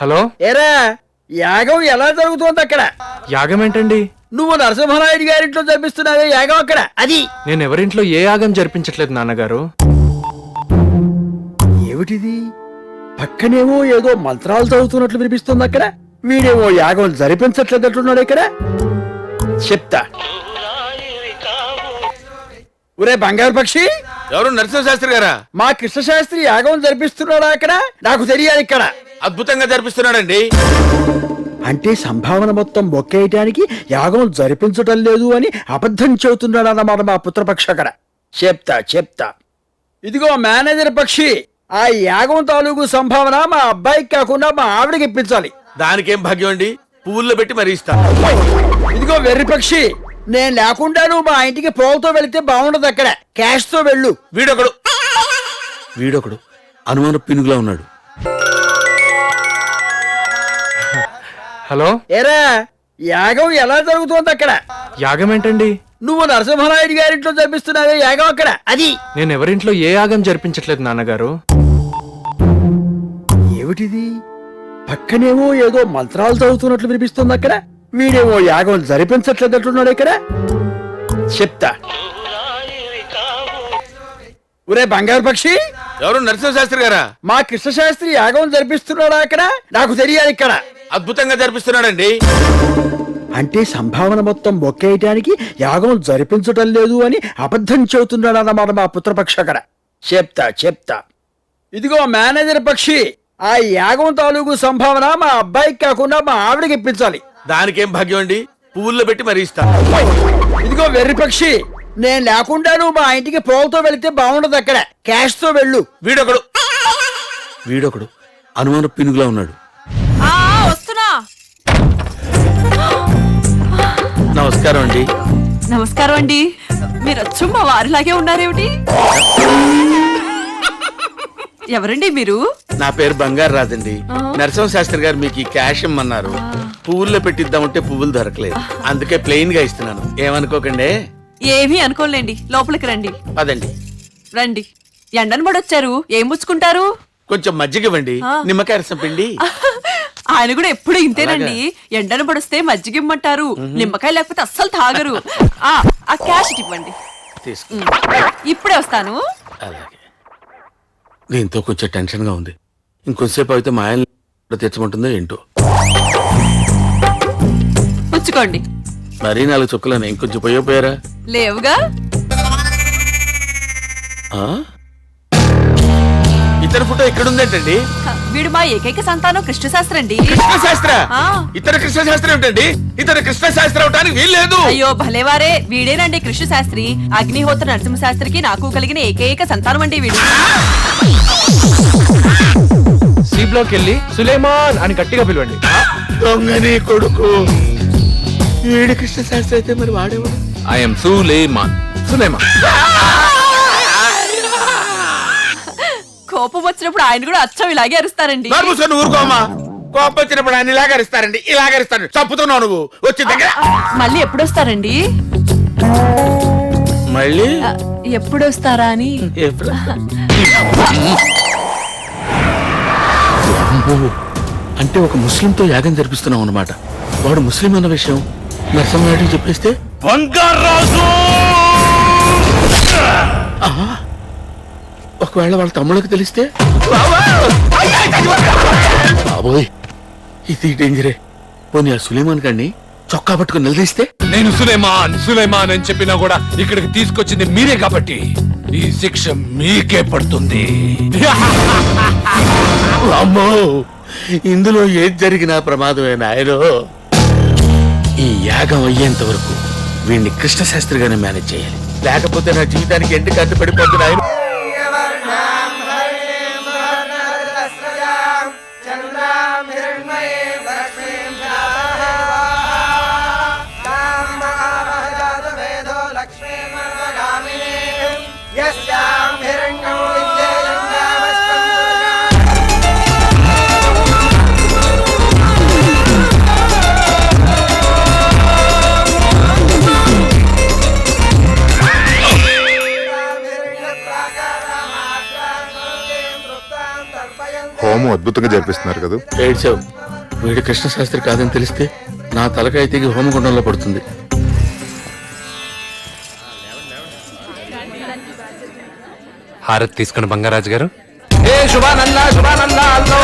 Hello. ఏరా యాగం ఎలా జరుగుతోంది అక్కడ? యాగం ఏంటండి? నువ్వు నరసింహనాయుడు గారింట్లో జరిపిస్తున్నావే యాగం అక్కడ, అది. నేను ఎవరింట్లో ఏ యాగం జరిపించట్లేదు నాన్నగారు. ఏమిటిది? పక్కనేమో ఏదో మంత్రాలు చదువుతున్నట్లు వినిపిస్తుంది అక్కడ. వీడేమో యాగం జరిపించట్లేదట్టున్నాడు ఇక్కడ. చెప్తా. ఒరే బంగారు పక్షి, ఎవరు? నరసింహశాస్త్రి గారా? మా కృష్ణశాస్త్రి యాగం జరిపిస్తున్నాడా అక్కడ? నాకు తెలియాలి ఇక్కడ. అద్భుతంగా జరిపిస్తున్నాడండి. అంటే సంభావన మొత్తం బొక్కేయటానికి యాగం జరిపించటం లేదు అని అబద్ధం చెబుతున్నాడు అన్నమాట మా పుత్రపక్ష అక్కడ. చెప్తా. ఇదిగో మేనేజర్ పక్షి, ఆ యాగం తాలూకు సంభావన మా అబ్బాయికి కాకుండా మా ఆవిడకి ఇప్పించాలి. దానికేం భాగ్యం అండి, పువ్వుల్లో పెట్టి మరీ ఇస్తా. ఇదిగో వెర్రి పక్షి, నేను లేకుండా నువ్వు మా ఇంటికి పోల్తో వెళితే బాగుండదు అక్కడ. క్యాష్ తో వెళ్ళు. వీడొకడు అనుమాన పినుగులా ఉన్నాడు. హలో. ఏరా యాగం ఎలా జరుగుతోంది అక్కడ? యాగం ఏంటండి? నువ్వు నరసింహనాయుడు గారింట్లో జరిపిస్తున్నావే యాగం అక్కడ, అది. నేను ఎవరింట్లో ఏ యాగం జరిపించట్లేదు నాన్నగారు. ఏమిటిది? పక్కనేమో ఏదో మంత్రాలు చదువుతున్నట్లు వినిపిస్తుంది అక్కడ. వీడేమో యాగం జరిపించట్లేదట్టున్నాడు ఇక్కడ. చెప్తా. ఒరే బంగారు పక్షి, ఎవరు? నరసింహశాస్త్రి గారా? మా కృష్ణశాస్త్రి యాగం జరిపిస్తున్నాడా అక్కడ? నాకు తెలియాలి ఇక్కడ. అద్భుతంగా జరిపిస్తున్నాడండి. అంటే సంభావన మొత్తం బొక్కేయటానికి యాగం జరిపించటం లేదు అని అబద్ధం చెబుతున్నాడు అన్నమాట మా పుత్రపక్ష అక్కడ. చెప్తా. ఇదిగో మేనేజర్ పక్షి, ఆ యాగం తాలూకు సంభావన మా అబ్బాయికి కాకుండా మా ఆవిడకి ఇప్పించాలి. దానికేం భాగ్యం అండి, పువ్వుల్లో పెట్టి మరీ ఇస్తా. ఇదిగో వెర్రి పక్షి, నేను లేకుండా నువ్వు మా ఇంటికి పోల్తో వెళితే బాగుండదు అక్కడ. క్యాష్ తో వెళ్ళు. వీడొకడు అనుమాన పినుగులా ఉన్నాడు. నమస్కారం అండి. నమస్కారం అండి. మీరు వచ్చు మా వారిలాగే ఉన్నారేమిటి? ఎవరండి మీరు? నా పేరు బంగారు రాజండి. నరసింహశాస్త్రి గారు మీకు ఈ క్యాష్ ఇమ్మన్నారు. పువ్వుల్లో పెట్టిద్దామంటే పువ్వులు దొరకలేదు, అందుకే ప్లెయిన్ గా ఇస్తున్నాను. ఏమనుకోకండి. ఏమీ అనుకోలేండి, లోపలికి రండి. పదండి. రండి. ఎండను పడొచ్చారు, ఏం పుచ్చుకుంటారు? కొంచెం మజ్జిగ ఇవ్వండి, నిమ్మకాయ రసం పిండి. ఆయన కూడా ఎప్పుడు ఇంతేనండి. ఎండను పడిస్తే మజ్జిగిమ్మంటారు, నిమ్మకాయ లేకపోతే అస్సలు తాగరు. ఆ క్యాష్ ఇవ్వండి. ఇప్పుడే వస్తాను. అలాగే. దీంతో కొంచెం టెన్షన్ గా ఉంది. ఇంకొంతసేపు అయితే మా ఆయన తెచ్చమంటుందో ఏంటో. పుచ్చుకోండి. మరీ 4 చుక్కలని ఇంకొంచెం పోయారా? లేవుగా. ఇతర ఫోటో ఎక్కడుందేంటండి? వీడు మా ఏకైక సంతానం కృష్ణశాస్త్రి అండి. కృష్ణశాస్త్ర? ఇతర కృష్ణశాస్త్రి ఏంటండి? ఇతర కృష్ణశాస్త్రి అవటానికి వీల్లేదు. అయ్యో భలేవారే, వీడేనండి కృష్ణశాస్త్రి. అగ్నిహోత్ర నరసింహశాస్త్రికి నాకు కలిగిన ఏకైక సంతానం అండి వీడు. సి బ్లాక్ వెళ్ళి సులేమాన్ అని గట్టిగా పిలవండి. దొంగని కొడుకు. వీడు కృష్ణశాస్త్రి అయితే మరి వాడేవాడు? ఐఎమ్ సులేమాన్. కోపం వచ్చినప్పుడు ఆయన కూడా అచ్చం ఇలాగే అరుస్తారండి. ఊరుకోమా. కోపం వచ్చినప్పుడు ఆయన ఇలాగరిస్తారండి, ఇలాగరిస్తాడు. చంపుతున్నావు నువ్వు. వచ్చి దగ్గర. మళ్ళీ ఎప్పుడొస్తారండి? మళ్ళీ ఎప్పుడొస్తారా అని. అంటే ఒక ముస్లింతో యాగం జరిపిస్తున్నావు అన్నమాట. వాడు ముస్లిం అన్న విషయం నరసింహనాయుడికి చెప్పేస్తే ఒకవేళ వాళ్ళ తమ్ముళ్ళకి తెలిస్తే బాబోయ్, ఇది డేంజరే. పోనీ ఆ సులేమాన్ గారిని చొక్కా పట్టుకుని నిలదీస్తే? నేను సులేమాన్ అని చెప్పినా కూడా ఇక్కడికి తీసుకొచ్చింది మీరే కాబట్టి ఈ శిక్ష మీకే పడుతుంది. అమ్మో, ఇందులో ఏది జరిగినా ప్రమాదమే నాయనో. ఈ యాగం అయ్యేంత వరకు వీడిని కృష్ణశాస్త్రిగానే మేనేజ్ చేయాలి, లేకపోతే నా జీవితానికి ఎండి కట్టు పడిపోతుంది ఆయన. హోమం అద్భుతంగా జరిపిస్తున్నారు కదా. ఏడ్చావు. వీడు కృష్ణశాస్త్రి కాదని తెలిస్తే నా తలకాయ తెగి హోమగుండంలో పడుతుంది. హారతి తీసుకుని బంగారాజు గారు. ఏ శుభానంద శుభానంద అల్లో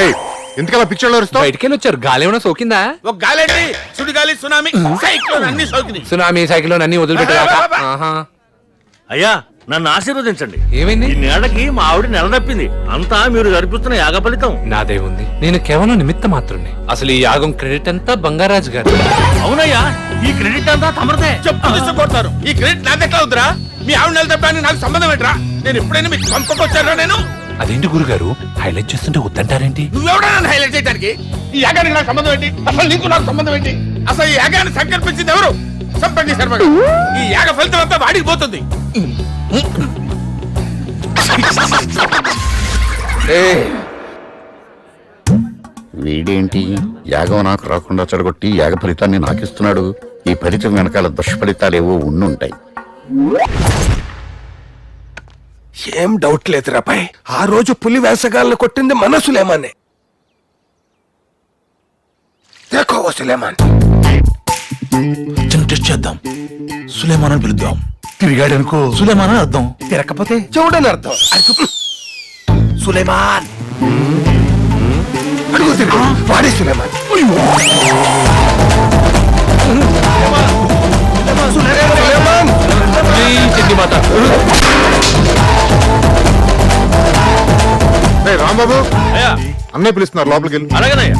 ఏయ్, ఎందుకలా పిక్చర్లో అరుస్తావ్? బయటికి వెళ్ళి వచ్చారు. గాలి ఏమైనా సోకిందా? ఒక గాలేంటి, సుడిగాలి, సునామీ, సైక్లోన్ అన్ని సోకినాయి. సునామీ సైకిల్ అన్ని వదిలిపెట్టారా? అయ్యా నన్ను ఆశీర్వదించండి. ఏమైంది? ఈ నేలకి మా ఆవిడ నెలదప్పింది. అంతా మీరు జరిపిస్తున్న యాగ ఫలితం. నాదే ఉంది. నేను కేవలం నిమిత్త మాత్రుణ్ణి. అసలు ఈ యాగం క్రెడిట్ అంతా బంగారాజు గారు. అవునయ్యా, ఈ క్రెడిట్ అంతా తమరదే. చెప్పు తీసుకొడతారు. ఈ క్రెడిట్ నాకెట్లా అవుతురా? మీ ఆవిడ నిలదప్పడానికి నాకు సంబంధం ఏంట్రా? నేను ఎప్పుడైనా మీకు పంపకొచ్చారా? నేను అదేంటి గురుగారు హైలైట్ చేస్తుంటే వద్దంటారేంటి? నువ్వెవడా నన్ను హైలైట్ చేయడానికి? ఈ యాగానికి నాకు సంబంధం ఏంటి? అసలు నీకు నాకు సంబంధం ఏంటి? అసలు ఈ యాగాన్ని సంకల్పించింది ఎవరు? సంపంగి శర్మ. ఈ యాగ ఫలితం అంతా వాడికి పోతుంది. వీడేంటి యాగం నాకు రాకుండా చెడగొట్టి యాగ ఫలితాన్ని నాకిస్తున్నాడు. ఈ ఫలితం వెనకాల దుష్ఫలితాలేవో ఉండుంటాయి. ఏం డౌట్ లేదురా పై. ఆ రోజు పులి వేసగాళ్ళని కొట్టింది మన సులేమానే. దేఖో ఓ సులేమాన్. టెస్ట్ చేద్దాం. సులేమాన్ అని పిలుద్దాం. తిరిగాడు అనుకో సులేమాన్ అని అర్థం. తిరగకపోతే చూడని అర్థం. సులేమాన్ అడుగు తిరుగు. వాడే సులేమాన్. సులేమాన్. చెండి మాత. ఏయ్, రాంబాబు, అన్నయ్య పిలుస్తున్నారు, లోపలికి వెళ్ళి. అలాగేనయ్యా.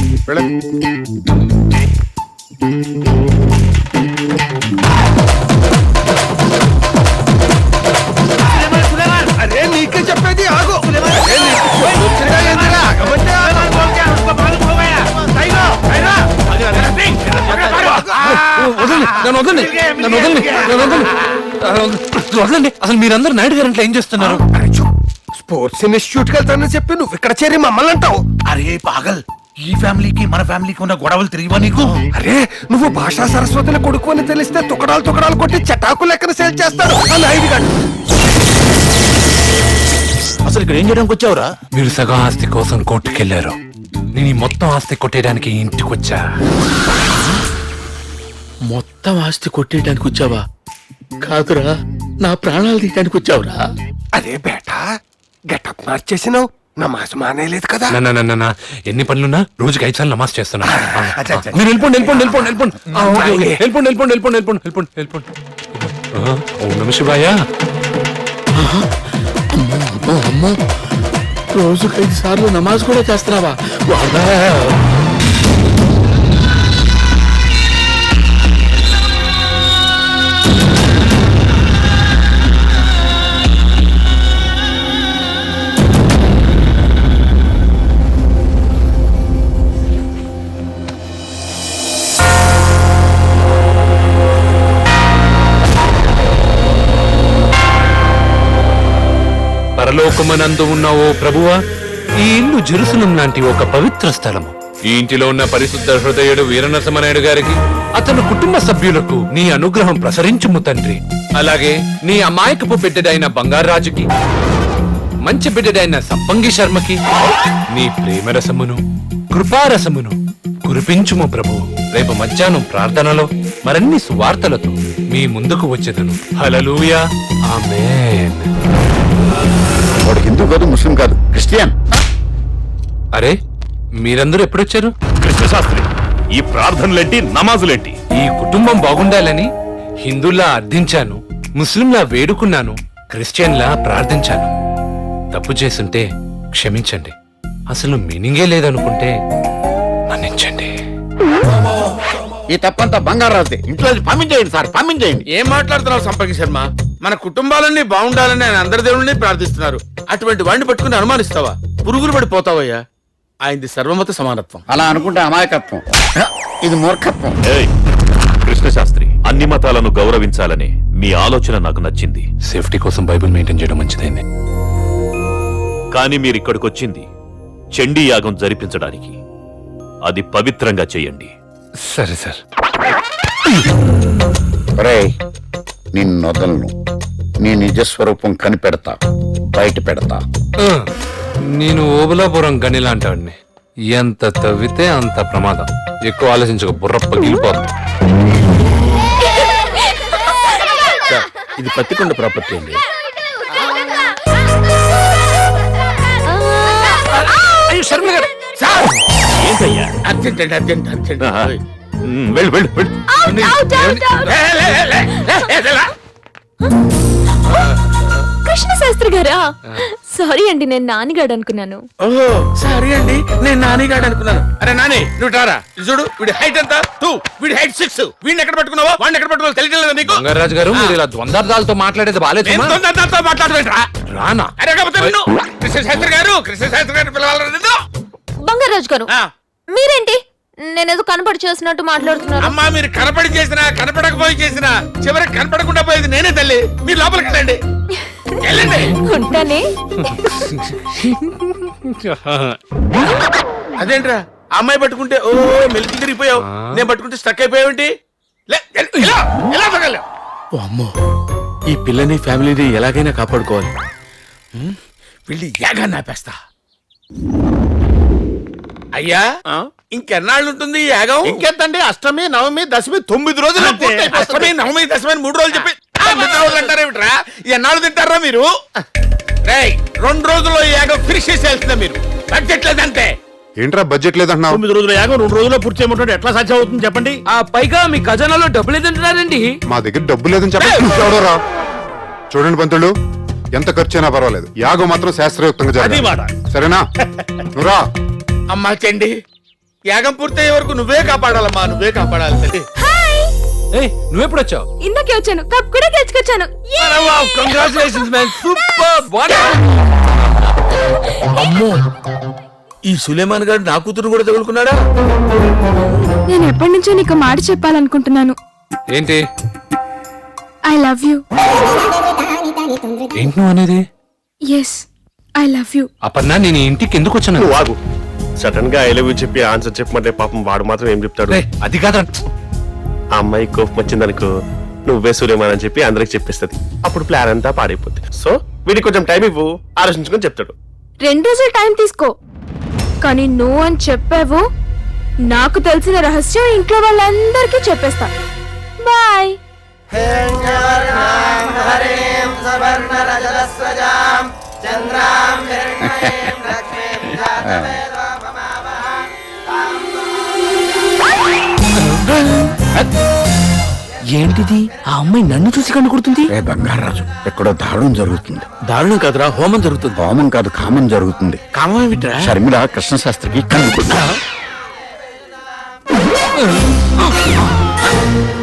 అరే నీకే చెప్పేది ఆగు. అరే, నీకు వచ్చినా ఏందిరా? ఆగమంటే ఆగు. వదలండి, నన్ను వదలండి, నన్ను వదలండి, నన్ను వదలండి. వదలండి. అసలు మీరందరూ నాయుడు గారు ఇంట్లో ఏం చేస్తున్నారు? అరే చూ, స్పోర్ట్స్ ఇన్స్టిట్యూట్ కి వెళ్తానని చెప్పి నువ్వు ఇక్కడ చేరి మమ్మల్ని అంటావు. అరే పాగల్, ఈ ఫ్యామిలీకి మన ఫ్యామిలీకి ఉన్న గొడవలు తిరిగివా నీకు? అరే నువ్వు భాషా సరస్వతుల కొడుకు అని తెలిస్తే తుకడాలు తుకడాలు కొట్టి చటాకు లెక్కన సేల్ చేస్తాడు ఆ నాయుడు గారు. అసలు ఇక్కడ ఏం చేయడానికి వచ్చావురా? మీరు సగం ఆస్తి కోసం కోర్టుకెళ్లారు. నేను ఈ మొత్తం ఆస్తి కొట్టేయడానికి ఇంటికి వచ్చా. మొత్తం ఆస్తి కొట్టేయడానికి వచ్చావా? కాదురా, నా ప్రాణాలు తీయడానికి వచ్చావురా. అరే బేటా, గెటప్ మార్చేసినావు. నమాజ్ మానేలేదు కదా. నా ఎన్ని పనులున్నా రోజుకి 5 సార్లు నమాజ్ చేస్తున్నా. అచ్చా, అచ్చా. మీరు వెళ్ళిపోండి, వెళ్ళిపోండి, వెళ్ళిపోండి, వెళ్ళిపోండి. Okay, okay. వెళ్ళిపోండి, వెళ్ళిపోండి, వెళ్ళిపోండి, వెళ్ళిపోండి, వెళ్ళిపోండి, వెళ్ళిపోండి. ఓం నమః శివాయ. అమ్మో అమ్మో, రోజుకు 5 సార్లు నమాజ్ కూడా చేస్తున్నావా? వాడా. పరలోకమనందు ఉన్న ఓ ప్రభువా, ఈ ఇల్లు జెరూసలేం లాంటి ఒక పవిత్ర స్థలము. ఈ ఇంటిలో ఉన్న పరిశుద్ధ హృదయుడు వీరనరసింహనాయుడు గారికి, అతని కుటుంబ సభ్యులకు నీ అనుగ్రహం ప్రసరించుము తండ్రి. అలాగే నీ అమాయకపు బిడ్డడైన బంగారాజుకి, మంచి బిడ్డడైన సంపంగి శర్మకి నీ ప్రేమరసమును కృపారసమును కురిపించుము ప్రభు. రేపు మధ్యాహ్నం ప్రార్థనలో మరన్ని సువార్తలతో మీ ముందుకు వచ్చేదను. హల్లెలూయా, ఆమేన్. వాడు హిందూ కాదు, ముస్లిం కాదు, క్రిస్టియన్. అరే, మీరందరూ ఎప్పుడొచ్చారు? కృష్ణశాస్త్రి, ఈ ప్రార్థనలేంటి, నమాజులేంటి? ఈ కుటుంబం బాగుండాలని హిందూలా అర్థించాను, ముస్లింలా వేడుకున్నాను, క్రిస్టియన్లా ప్రార్థించాను. తప్పు చేస్తుంటే క్షమించండి. అసలు మీనింగే లేదనుకుంటే మన్నించండి. ఈ తప్పంతా బంగారాజుదే. ఇంట్లో పంపించేయండి సార్, పంపించేయండి. ఏం మాట్లాడుతున్నావు సంపంగి శర్మ? మన కుటుంబాలన్నీ బాగుండాలని ఆయన అందరి దేవుళ్ళని ప్రార్థిస్తున్నారు. అటువంటి వాడిని పట్టుకుని అనుమానిస్తావా? పురుగులు పడిపోతావయ్యా. ఆయనది సర్వమత సమానత్వం. అలా అనుకుంటే అమాయకత్వం, ఇది మూర్ఖత్వం. ఏయ్, కృష్ణశాస్త్రి, అన్ని మతాలను గౌరవించాలని మీ ఆలోచన నాకు నచ్చింది. సేఫ్టీ కోసం బైబిల్ మెయింటైన్ చేయడం మంచిదైంది. కానీ మీరిక్కడికొచ్చింది చండీ యాగం జరిపించడానికి. అది పవిత్రంగా చేయండి. సరే సార్. ఒరేయ్, నిన్నొదలను. నీ నిజస్వరూపం కనిపెడతా, బయట పెడతా. నేను ఓబులాపురం గనిలాంటాడిని. ఎంత తవ్వితే అంత ప్రమాదం. ఎక్కువ ఆలోచించక బుర్ర పగిలిపోతుంది. సార్, ఇది పత్తికొండ ప్రాపర్టీ అండి. ఏంటయ్యా? అర్జెంట్ అండి, అర్జెంట్ అర్జెంట్. వెళ్ళు వెళ్ళు వెళ్ళు. కృష్ణ శాస్త్రి గారా? సారీ అండి, నేను నానిగాడు అనుకున్నాను. ఓహో సారీ అండి, నేను నానిగాడు అనుకున్నాను. అరే నాని, నువ్వు రారా. ఇది చూడు, వీడి హైట్ ఎంత 2, వీడి హైట్ 6. వీడిని ఎక్కడ పట్టుకున్నావో వాడిని ఎక్కడ పట్టుకోవాలి తెలియలేదు నీకు. బంగారాజు గారు, మీరు ఇలా ద్వంద్వార్థాలతో మాట్లాడేది బాలేదు. మాట్లాడవేంట్రా? రానా? అరే కాకపోతే నిన్ను కృష్ణశాస్త్రి గారు పిలవాలరా నిన్ను? బంగారాజు గారు, ఆ. మీరేంటి నేనేదో కనపడి చేసినట్టు మాట్లాడుతున్నారు? అమ్మా, మీరు కనపడి చేసినా కనపడకపోయి చేసినా చివరికి కనపడకుండా పోయేది నేనే తల్లి. మీరు లోపలికి వెళ్ళండి, వెళ్ళండి. ఉంటానే. అదేంట్రా, అమ్మాయి పట్టుకుంటే ఓ మెలికి తిరిగిపోయావు, నేను పట్టుకుంటే స్టక్ అయిపోయావేంటి? అమ్మో, ఈ పిల్లని ఫ్యామిలీని ఎలాగైనా కాపాడుకోవాలి. వీళ్ళు యాగా నాపేస్తా. అయ్యా, ఇంకెన్నాళ్ళు ఉంటుంది ఈ యాగం? ఇంకెంతండి, అష్టమి నవమి దశమి 9 రోజులు. అష్టమి నవమి దశమి 3 రోజులు చెప్పి 9 రోజులు అంటారేమిట్రా? ఎన్నాళ్ళు తింటారా మీరు? 2 రోజుల్లో ఈ యాగం ఫినిష్ చేసేయాల్సిందే. మీరు బడ్జెట్ లేదంటే. ఏంట్రా బడ్జెట్ లేదంటున్నావు? 9 రోజుల యాగం 2 రోజుల్లో పూర్తి చేయమంటే ఎట్లా సాధ్యం అవుతుంది చెప్పండి? ఆ పైగా మీ ఖజానాలో డబ్బులు ఏదంటున్నారండి? మా దగ్గర డబ్బు లేదని చెప్పరా? చూడండి పంతులు, ఎంత ఖర్చు అయినా పర్వాలేదు, యాగం మాత్రం శాస్త్రయుక్తంగా జరగాలి. సరేనా? నువ్వురా. అమ్మా చెండి, యాగం పూర్తయ్యే వరకు నువ్వే కాపాడాలమ్మా, నువ్వే కాపాడాలి తల్లి. నువ్వెప్పుడు వచ్చావు? ఇందాకే వచ్చాను, కప్ కూడా తెచ్చుకొచ్చాను. Congratulations man, super. అమ్మో, ఈ సులేమాన్ గారు నా కూతురు కూడా తగులుకున్నాడా? నేను ఎప్పటి నుంచో నీకు మాట చెప్పాలనుకుంటున్నాను. ఏంటి? I love you. ఏంటి నువ్వు అనేది? Yes, I love you. Aparna, నేను ఈ ఇంటికి ఎందుకు వచ్చాను? నువ్వు ఆగు. సడన్ గా ఐ లవ్ యూ చెప్పి ఆన్సర్ చెప్పమంటే పాపం వాడు మాత్రం ఏం చెప్తాడు? అది కాదా, ఆ అమ్మాయి కోపం వచ్చిందనుకో, నువ్వే సూర్యమాన్ అని చెప్పి అందరికి చెప్పేస్తుంది. అప్పుడు ప్లాన్ అంతా పాడైపోతుంది. సో వీడికి కొంచెం టైం ఇవ్వు, ఆలోచించుకొని చెప్తాడు. 2 రోజులు టైం తీసుకో, కానీ నువ్వు అని చెప్పావు, నాకు తెలిసిన రహస్యం ఇంట్లో వాళ్ళందరికీ చెప్పేస్తా. బాయ్. ఏంటిది? ఆ అమ్మాయి నన్ను చూసి కనుకొడుతుంది. ఏ బంగారాజు, ఎక్కడో దారుణం జరుగుతుంది. దారుణం కాదురా, హోమం జరుగుతుంది. హోమం కాదు, కామం జరుగుతుంది. కామం ఏమిట్రా? షర్మిల కృష్ణశాస్త్రికి కన్ను.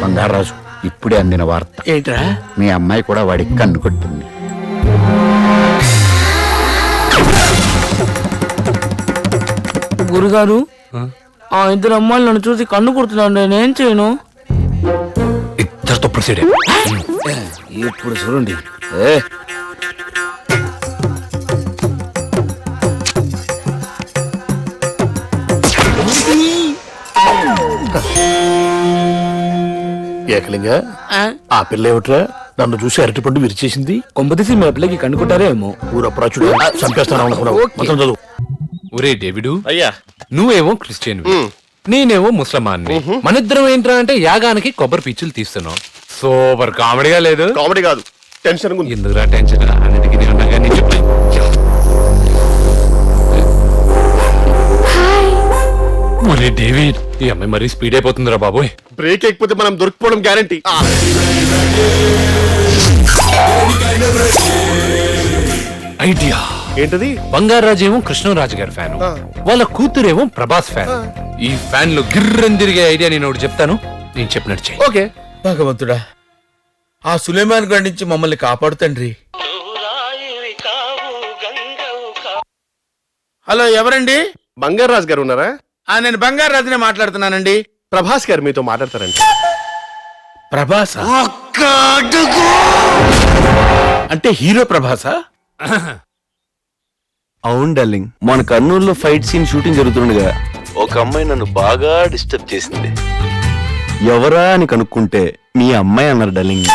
బంగారాజు, ఇప్పుడే అందిన వార్త. ఏంట్రా? మీ అమ్మాయి కూడా వాడికి కన్ను కొట్టింది. గురుగారు, ఆ 2 అమ్మాయిలు నన్ను చూసి కన్ను కొడుతున్నాను, నేనేం చేయను? ఇద్దరితో ప్రొసీడ్. ఇప్పుడు చూడండి. ఏకలింగా, ఆ పిల్ల ఏమిట్రా నన్ను చూసి అరటిపండు విరిచేసింది? కొంపదీసి మీ పిల్లకి కన్ను కొట్టారేమో. ఊరప్రాచుడు చంపేస్తాను అనుకున్నావు. మొత్తం చదువు. ఒరే డేవిడు, అయ్యా, నువ్వేమో క్రిస్టియన్, నేనేమో ముస్లమాన్ని. మనిద్దరం ఏంట్రా అంటే యాగానికి కొబ్బరి పీచులు తీస్తున్నాం. సూపర్ కామెడీగా లేదు? కామెడీ కాదు, టెన్షన్ ఉంది. ఎందుకురా టెన్షన్? అన్నిటికీ నేను ఉన్నాగా, నేను చెప్పాను. ఒరే డేవిడ్, ఈ అమ్మాయి మరీ స్పీడ్ అయిపోతుందిరా బాబోయ్. బ్రేక్ ఎక్కిపోతే మనం దొరికిపోవడం గ్యారంటీ. ఐడియా ఏంటది? బంగారాజు ఏమో కృష్ణరాజు గారి ఫ్యాన్, వాళ్ళ కూతురేమో ప్రభాస్ ఫ్యాన్. ఈ ఫ్యాన్ లో గిర్రని తిరిగే ఐడియా నేను ఒకటి చెప్తాను, నేను చెప్పినట్టు చెయ్యి. ఓకే. భగవంతుడా, ఆ సులేమాన్ గారి నుంచి మమ్మల్ని కాపాడు తండ్రి. హలో, ఎవరండి? బంగారాజు గారు ఉన్నారా? నేను బంగారాజునే మాట్లాడుతున్నానండి. ప్రభాస్ గారు మీతో మాట్లాడతారండి. ప్రభాస అంటే హీరో ప్రభాసా? అవును డార్లింగ్, మన కర్నూలులో ఫైట్ సీన్ షూటింగ్ జరుగుతుండగా ఒక అమ్మాయి నన్ను బాగా డిస్టర్బ్ చేసింది. ఎవరా అని కనుక్కుంటే మీ అమ్మాయి అన్నారు డార్లింగ్.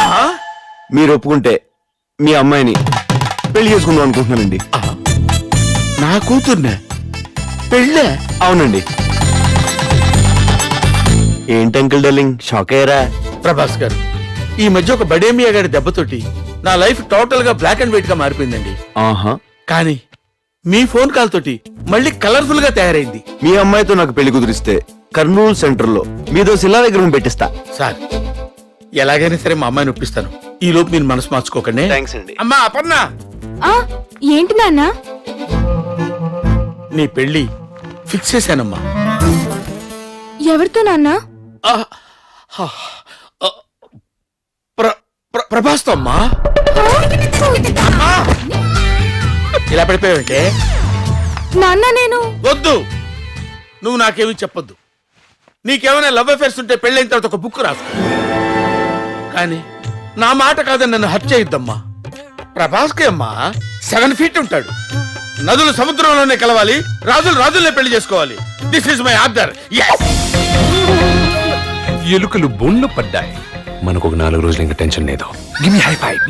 మీరు ఒప్పుకుంటే మీ అమ్మాయిని పెళ్లి చేసుకుందాం అనుకుంటున్నానండి. నా కూతుర్నే పెళ్ళే? అవునండి. ఏంటి అంకుల్ డార్లింగ్, షాక్ అయ్యారా? ప్రభాస్ గారు, ఈ మధ్య ఒక బడేమియా గారి దెబ్బతోటి నా లైఫ్ టోటల్ గా బ్లాక్ అండ్ వైట్ గా మారిపోయిందండి. ఆహా. కానీ మీ ఫోన్ కాల్ తోటి మళ్ళీ కలర్ఫుల్ గా తయారైంది. మీ అమ్మాయితో నాకు పెళ్లి కుదిరిస్తే కర్నూలు సెంటర్ లో మీదో శిలా విగ్రహం పెట్టిస్తా. సార్, ఎలాగైనా సరే మా అమ్మాయిని ఒప్పిస్తాను. ఈ లోపు మీరు మనసు మార్చుకోకండి. థ్యాంక్స్ అండి. అమ్మా అపర్ణ, ఆ, ఏంటి నాన్న? నీ పెళ్లి ఫిక్స్ చేశానమ్మా. ఎవరితో నాన్న? ప్రభాస్తో అమ్మా. అమ్మా! ఇలా పడిపోయావంటే? నాన్న నేను వద్దు, నువ్వు నాకేమీ చెప్పొద్దు. నీకేమైనా లవ్ అఫేర్స్ ఉంటే పెళ్ళైన తర్వాత ఒక బుక్ రాసు. కానీ నా మాట కాదని నన్ను హత్య చేయొద్దమ్మా. ప్రభాస్కి అమ్మా 7 feet ఉంటాడు. నదులు సముద్రంలోనే కలవాలి, రాజులు రాజుల్నే పెళ్లి చేసుకోవాలి. This is my order. ఎలుకలు బోన్లో పడ్డాయి. మనకు ఒక 4 రోజులు ఇంకా టెన్షన్ లేదు. Give me high five.